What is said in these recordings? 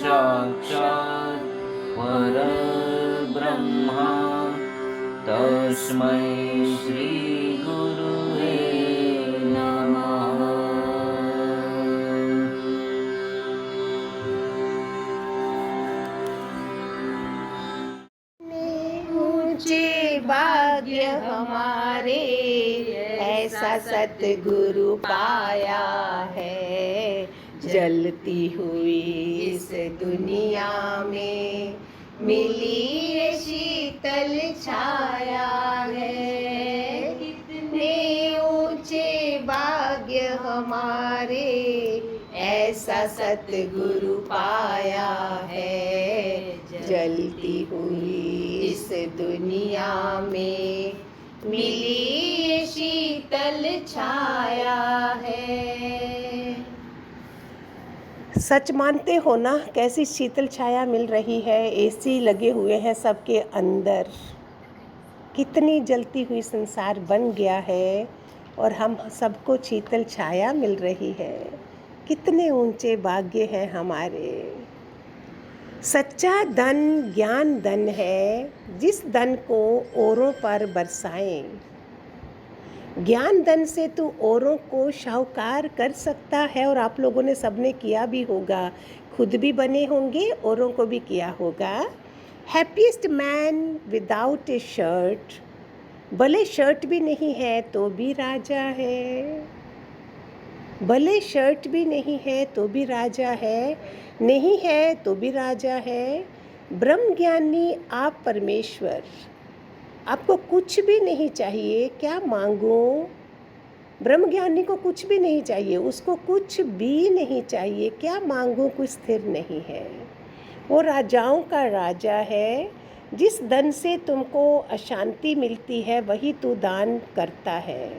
साक्षात् परब्रह्मा तस्मै श्रीगुरुवे नमः। ऊंचे भाग्य हमारे ऐसा सतगुरु पाया है। जलती हुई इस दुनिया में मिली ये शीतल छाया है। कितने ऊंचे भाग्य हमारे ऐसा सतगुरु पाया है। जलती हुई इस दुनिया में मिली ये शीतल छाया है। सच मानते हो ना, कैसी शीतल छाया मिल रही है। एसी लगे हुए हैं सबके अंदर। कितनी जलती हुई संसार बन गया है और हम सबको शीतल छाया मिल रही है। कितने ऊंचे भाग्य हैं हमारे। सच्चा धन ज्ञान धन है, जिस धन को औरों पर बरसाएं। ज्ञान धन से तू औरों को शाहूकार कर सकता है, और आप लोगों ने सबने किया भी होगा, खुद भी बने होंगे, औरों को भी किया होगा। हैप्पीएस्ट मैन विदाउट ए शर्ट, भले शर्ट भी नहीं है तो भी राजा है। भले शर्ट भी नहीं है तो भी राजा है, नहीं है तो भी राजा है। ब्रह्म ज्ञानी आप परमेश्वर, आपको कुछ भी नहीं चाहिए, क्या मांगो। ब्रह्म ज्ञानी को कुछ भी नहीं चाहिए, उसको कुछ भी नहीं चाहिए, क्या मांगो, कुछ स्थिर नहीं है। वो राजाओं का राजा है। जिस धन से तुमको अशांति मिलती है वही तू दान करता है।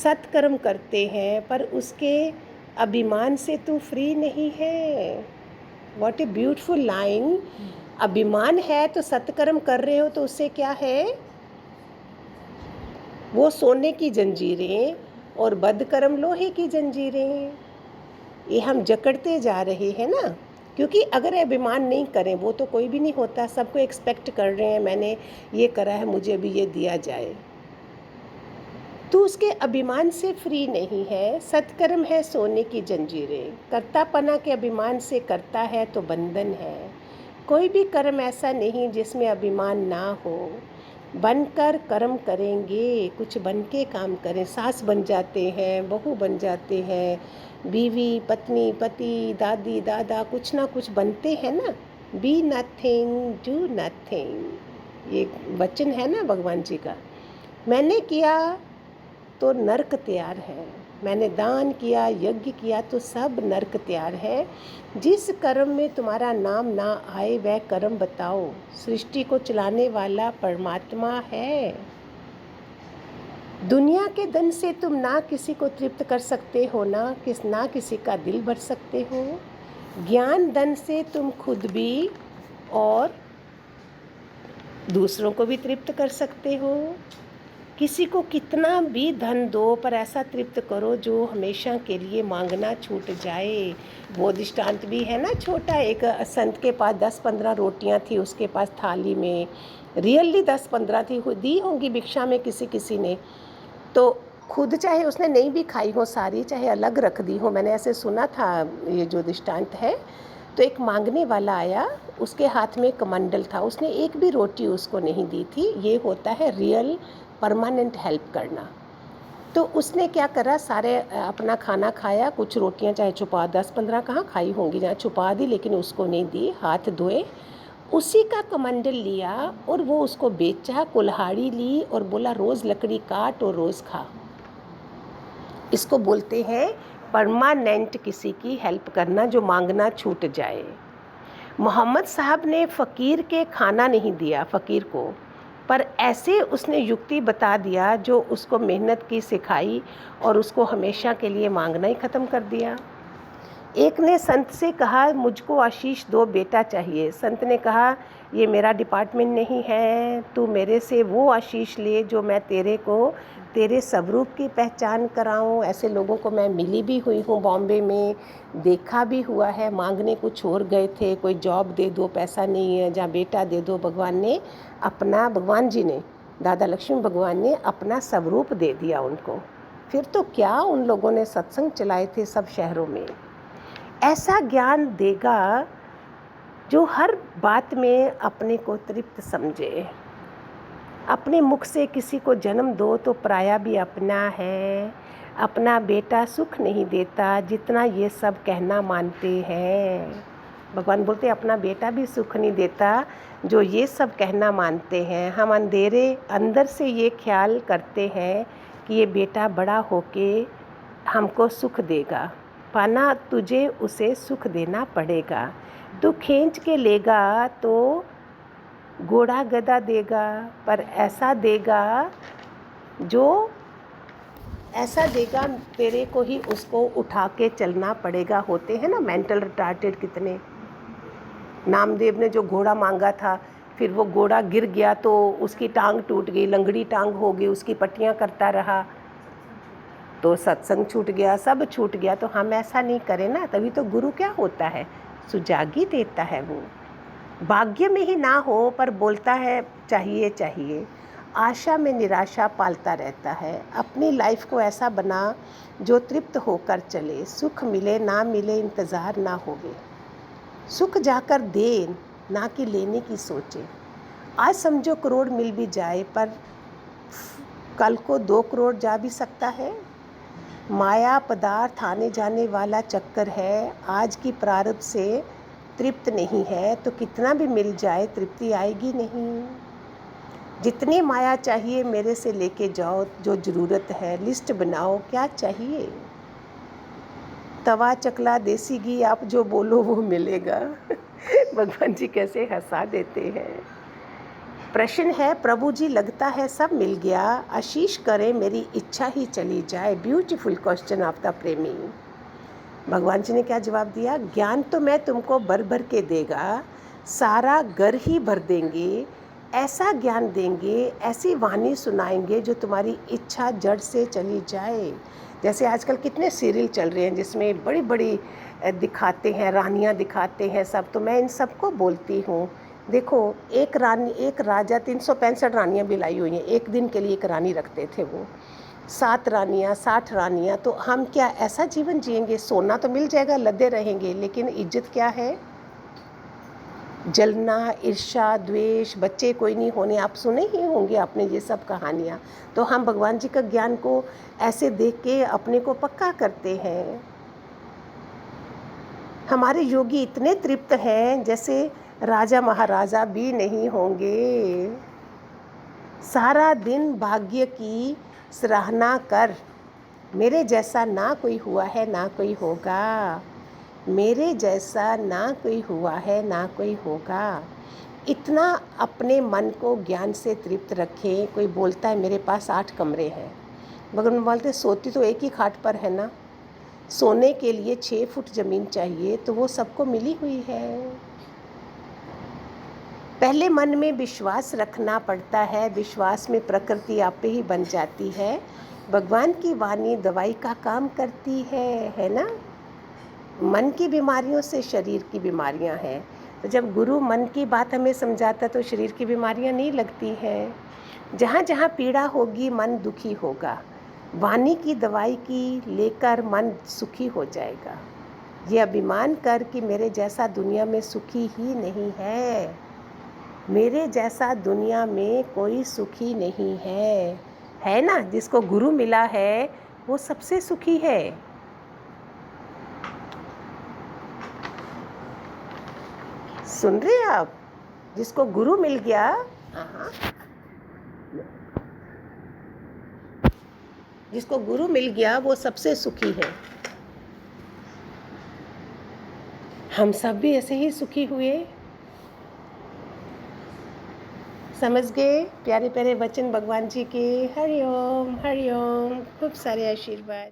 सत्कर्म करते हैं पर उसके अभिमान से तू फ्री नहीं है। What a beautiful line. अभिमान है तो सत्कर्म कर रहे हो तो उससे क्या है, वो सोने की जंजीरें और बदकर्म लोहे की जंजीरें। ये हम जकड़ते जा रहे हैं ना, क्योंकि अगर अभिमान नहीं करें वो तो कोई भी नहीं होता। सबको एक्सपेक्ट कर रहे हैं, मैंने ये करा है मुझे भी ये दिया जाए। तो उसके अभिमान से फ्री नहीं है। सत्कर्म है सोने की जंजीरें। कर्तापना के अभिमान से करता है तो बंधन है। कोई भी कर्म ऐसा नहीं जिसमें अभिमान ना हो। बनकर कर्म करेंगे, कुछ बन के काम करें। सास बन जाते हैं, बहू बन जाते हैं, बीवी, पत्नी, पति, दादी, दादा, कुछ ना कुछ बनते हैं ना। बी नथिंग, डू नथिंग, ये वचन है ना भगवान जी का। मैंने किया तो नर्क तैयार है, मैंने दान किया, यज्ञ किया तो सब नर्क तैयार है। जिस कर्म में तुम्हारा नाम ना आए वह कर्म बताओ। सृष्टि को चलाने वाला परमात्मा है। दुनिया के धन से तुम ना किसी को तृप्त कर सकते हो, ना किसी का दिल भर सकते हो। ज्ञान धन से तुम खुद भी और दूसरों को भी तृप्त कर सकते हो। किसी को कितना भी धन दो पर ऐसा तृप्त करो जो हमेशा के लिए मांगना छूट जाए। वो दृष्टांत भी है ना छोटा। एक संत के पास 10-15 रोटियां थी उसके पास थाली में, रियली 10-15 थी, दी होंगी भिक्षा में किसी ने, तो खुद चाहे उसने नहीं भी खाई हो सारी, चाहे अलग रख दी हो। मैंने ऐसे सुना था ये जो दृष्टांत है। तो एक मांगने वाला आया, उसके हाथ में कमंडल था, उसने एक भी रोटी उसको नहीं दी थी। ये होता है रियल परमानेंट हेल्प करना। तो उसने क्या करा, सारे अपना खाना खाया, कुछ रोटियां चाहे छुपा, 10-15 कहाँ खाई होंगी, जहाँ छुपा दी, लेकिन उसको नहीं दी। हाथ धोए, उसी का कमंडल लिया और वो उसको बेचा, कुल्हाड़ी ली और बोला रोज़ लकड़ी काट और रोज़ खा। इसको बोलते हैं परमानेंट किसी की हेल्प करना, जो मांगना छूट जाए। मोहम्मद साहब ने फ़कीर के खाना नहीं दिया फ़कीर को, पर ऐसे उसने युक्ति बता दिया जो उसको मेहनत की सिखाई और उसको हमेशा के लिए मांगना ही ख़त्म कर दिया। एक ने संत से कहा मुझको आशीष दो, बेटा चाहिए। संत ने कहा ये मेरा डिपार्टमेंट नहीं है, तू मेरे से वो आशीष ले जो मैं तेरे को तेरे स्वरूप की पहचान कराऊं। ऐसे लोगों को मैं मिली भी हुई हूँ बॉम्बे में, देखा भी हुआ है। मांगने कुछ और गए थे, कोई जॉब दे दो, पैसा नहीं है, जहाँ बेटा दे दो। भगवान जी ने, दादा लक्ष्मी भगवान ने अपना स्वरूप दे दिया उनको। फिर तो क्या उन लोगों ने सत्संग चलाए थे सब शहरों में। ऐसा ज्ञान देगा जो हर बात में अपने को तृप्त समझे। अपने मुख से किसी को जन्म दो तो पराया भी अपना है। अपना बेटा सुख नहीं देता जितना ये सब कहना मानते हैं। भगवान बोलते अपना बेटा भी सुख नहीं देता जो ये सब कहना मानते हैं। हम अंदर से ये ख्याल करते हैं कि ये बेटा बड़ा होके हमको सुख देगा। पाना तुझे उसे सुख देना पड़ेगा। तू खींच के लेगा तो घोड़ा गधा देगा, पर ऐसा देगा तेरे को ही उसको उठा के चलना पड़ेगा। होते हैं ना मेंटल रिटार्टेड कितने। नामदेव ने जो घोड़ा मांगा था, फिर वो घोड़ा गिर गया तो उसकी टांग टूट गई, लंगड़ी टांग हो गई, उसकी पट्टियाँ करता रहा तो सत्संग छूट गया, सब छूट गया। तो हम ऐसा नहीं करें ना, तभी तो गुरु क्या होता है, सुजागी देता है। वो भाग्य में ही ना हो पर बोलता है चाहिए चाहिए। आशा में निराशा पालता रहता है। अपनी लाइफ को ऐसा बना जो तृप्त होकर चले। सुख मिले ना मिले इंतज़ार ना होवे। सुख जाकर दे ना कि लेने की सोचे। आज समझो करोड़ मिल भी जाए पर कल को 2 करोड़ जा भी सकता है। माया पदार्थ आने जाने वाला चक्कर है। आज की प्रारब्ध से तृप्त नहीं है तो कितना भी मिल जाए तृप्ति आएगी नहीं। जितनी माया चाहिए मेरे से लेके जाओ, जो ज़रूरत है लिस्ट बनाओ क्या चाहिए। तवा चकला देसी घी आप जो बोलो वो मिलेगा। भगवान जी कैसे हंसा देते हैं। प्रश्न है प्रभु जी लगता है सब मिल गया, आशीष करें मेरी इच्छा ही चली जाए। ब्यूटीफुल क्वेश्चन ऑफ द प्रेमी। भगवान जी ने क्या जवाब दिया, ज्ञान तो मैं तुमको भर भर के देगा, सारा घर ही भर देंगे। ऐसा ज्ञान देंगे, ऐसी वाणी सुनाएंगे जो तुम्हारी इच्छा जड़ से चली जाए। जैसे आजकल कितने सीरियल चल रहे हैं जिसमें बड़ी बड़ी दिखाते हैं, रानियां दिखाते हैं सब। तो मैं इन सबको बोलती हूँ, देखो एक राजा 365 रानियां भी लाई हुई हैं। एक दिन के लिए एक रानी रखते थे वो। 7 रानियां, 60 रानियां। तो हम क्या ऐसा जीवन जिएंगे? सोना तो मिल जाएगा, लदे रहेंगे, लेकिन इज्जत क्या है? जलना, ईर्ष्या, द्वेष, बच्चे कोई नहीं होने। आप सुने ही होंगे आपने ये सब कहानियाँ। तो हम भगवान जी का ज्ञान को ऐसे देख के अपने को पक्का करते हैं। हमारे योगी इतने तृप्त हैं जैसे राजा महाराजा भी नहीं होंगे। सारा दिन भाग्य की सराहना कर, मेरे जैसा ना कोई हुआ है ना कोई होगा। मेरे जैसा ना कोई हुआ है ना कोई होगा। इतना अपने मन को ज्ञान से तृप्त रखें। कोई बोलता है मेरे पास 8 कमरे हैं, भगवान बोलते सोती तो एक ही खाट पर है ना। सोने के लिए 6 फुट ज़मीन चाहिए, तो वो सबको मिली हुई है। पहले मन में विश्वास रखना पड़ता है, विश्वास में प्रकृति आप ही बन जाती है। भगवान की वाणी दवाई का काम करती है ना। मन की बीमारियों से शरीर की बीमारियां हैं। तो जब गुरु मन की बात हमें समझाता तो शरीर की बीमारियां नहीं लगती हैं। जहाँ जहाँ पीड़ा होगी मन दुखी होगा। वाणी की दवाई की लेकर मन सुखी हो जाएगा। ये अभिमान कर कि मेरे जैसा दुनिया में सुखी ही नहीं है। मेरे जैसा दुनिया में कोई सुखी नहीं है ना। जिसको गुरु मिला है वो सबसे सुखी है। सुन रहे हैं आप? जिसको गुरु मिल गया, जिसको गुरु मिल गया वो सबसे सुखी है। हम सब भी ऐसे ही सुखी हुए। समझ गए प्यारे प्यारे वचन भगवान जी के। हरि ओम, खूब सारे आशीर्वाद।